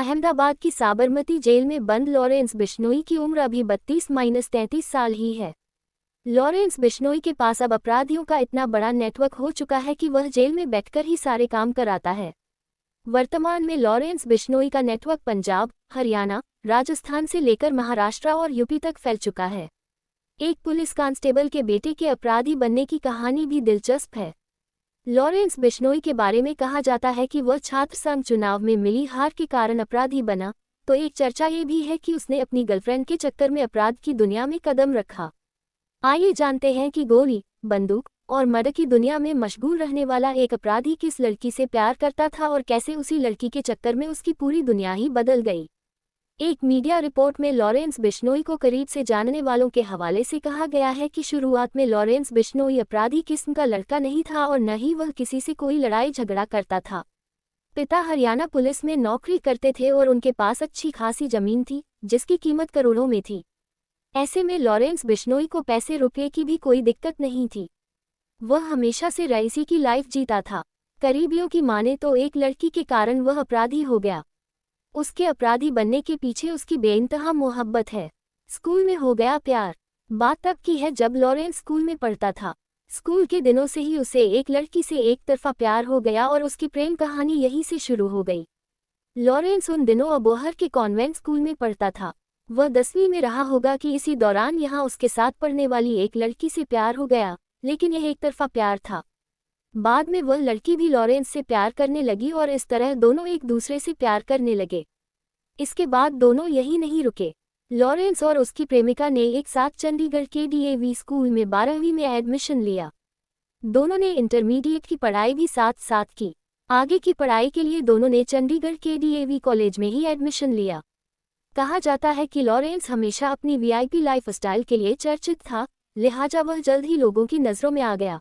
अहमदाबाद की साबरमती जेल में बंद लॉरेंस बिश्नोई की उम्र अभी 32-33 साल ही है। लॉरेंस बिश्नोई के पास अब अपराधियों का इतना बड़ा नेटवर्क हो चुका है कि वह जेल में बैठकर ही सारे काम कराता है। वर्तमान में लॉरेंस बिश्नोई का नेटवर्क पंजाब, हरियाणा, राजस्थान से लेकर महाराष्ट्र और यूपी तक फैल चुका है। एक पुलिस कांस्टेबल के बेटे के अपराधी बनने की कहानी भी दिलचस्प है। लॉरेंस बिश्नोई के बारे में कहा जाता है कि वह छात्र संघ चुनाव में मिली हार के कारण अपराधी बना, तो एक चर्चा ये भी है कि उसने अपनी गर्लफ्रेंड के चक्कर में अपराध की दुनिया में कदम रखा। आइए जानते हैं कि गोली, बंदूक और मर्डर की दुनिया में मशगूल रहने वाला एक अपराधी किस लड़की से प्यार करता था और कैसे उसी लड़की के चक्कर में उसकी पूरी दुनिया ही बदल गई। एक मीडिया रिपोर्ट में लॉरेंस बिश्नोई को करीब से जानने वालों के हवाले से कहा गया है कि शुरुआत में लॉरेंस बिश्नोई अपराधी किस्म का लड़का नहीं था और न ही वह किसी से कोई लड़ाई झगड़ा करता था। पिता हरियाणा पुलिस में नौकरी करते थे और उनके पास अच्छी खासी जमीन थी, जिसकी कीमत करोड़ों में थी। ऐसे में लॉरेंस बिश्नोई को पैसे रुपये की भी कोई दिक्कत नहीं थी। वह हमेशा से रईसी की लाइफ जीता था। करीबियों की माने तो एक लड़की के कारण वह अपराधी हो गया। उसके अपराधी बनने के पीछे उसकी बेइंतहा मोहब्बत है। स्कूल में हो गया प्यार। बात तब की है जब लॉरेंस स्कूल में पढ़ता था। स्कूल के दिनों से ही उसे एक लड़की से एक तरफा प्यार हो गया और उसकी प्रेम कहानी यहीं से शुरू हो गई। लॉरेंस उन दिनों अबोहर के कॉन्वेंट स्कूल में पढ़ता था। वह 10वीं में रहा होगा कि इसी दौरान यहाँ उसके साथ पढ़ने वाली एक लड़की से प्यार हो गया, लेकिन यह एक तरफा प्यार था। बाद में वह लड़की भी लॉरेंस से प्यार करने लगी और इस तरह दोनों एक दूसरे से प्यार करने लगे। इसके बाद दोनों यही नहीं रुके। लॉरेंस और उसकी प्रेमिका ने एक साथ चंडीगढ़ के डीएवी स्कूल में 12वीं में एडमिशन लिया। दोनों ने इंटरमीडिएट की पढ़ाई भी साथ साथ की। आगे की पढ़ाई के लिए दोनों ने चंडीगढ़ के डीएवी कॉलेज में ही एडमिशन लिया। कहा जाता है कि लॉरेंस हमेशा अपनी वीआईपी लाइफस्टाइल के लिए चर्चित था, लिहाजा वह जल्द ही लोगों की नज़रों में आ गया।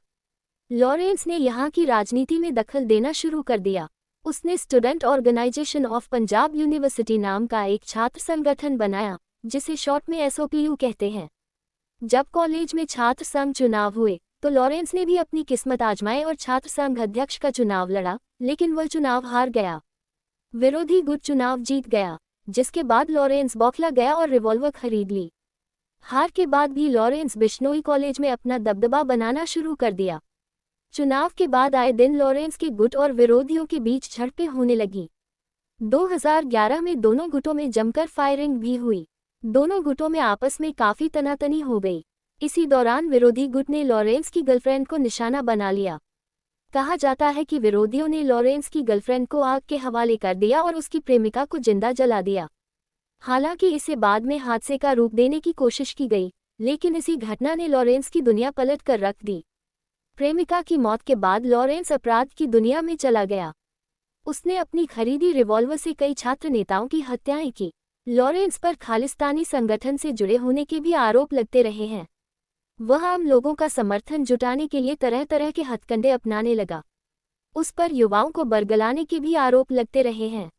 लॉरेंस ने यहाँ की राजनीति में दखल देना शुरू कर दिया। उसने student organisation of Punjab university नाम का एक छात्र संगठन बनाया, जिसे शॉर्ट में एसओपीयू कहते हैं। जब कॉलेज में छात्र संघ चुनाव हुए, तो लॉरेंस ने भी अपनी किस्मत आजमाई और छात्र संघ अध्यक्ष का चुनाव लड़ा, लेकिन वह चुनाव हार गया। विरोधी गुट चुनाव जीत गया, जिसके बाद लॉरेंस बौखला गया और रिवॉल्वर खरीद ली। हार के बाद भी लॉरेंस बिश्नोई कॉलेज में अपना दबदबा बनाना शुरू कर दिया। चुनाव के बाद आए दिन लॉरेंस के गुट और विरोधियों के बीच झड़पें होने लगी। 2011 में दोनों गुटों में जमकर फायरिंग भी हुई। दोनों गुटों में आपस में काफी तनातनी हो गई। इसी दौरान विरोधी गुट ने लॉरेंस की गर्लफ्रेंड को निशाना बना लिया। कहा जाता है कि विरोधियों ने लॉरेंस की गर्लफ्रेंड को आग के हवाले कर दिया और उसकी प्रेमिका को जिंदा जला दिया। हालांकि इसे बाद में हादसे का रूप देने की कोशिश की गई, लेकिन इसी घटना ने लॉरेंस की दुनिया पलट कर रख दी। प्रेमिका की मौत के बाद लॉरेंस अपराध की दुनिया में चला गया। उसने अपनी खरीदी रिवॉल्वर से कई छात्र नेताओं की हत्याएं की। लॉरेंस पर खालिस्तानी संगठन से जुड़े होने के भी आरोप लगते रहे हैं। वह आम लोगों का समर्थन जुटाने के लिए तरह तरह के हथकंडे अपनाने लगा। उस पर युवाओं को बरगलाने के भी आरोप लगते रहे हैं।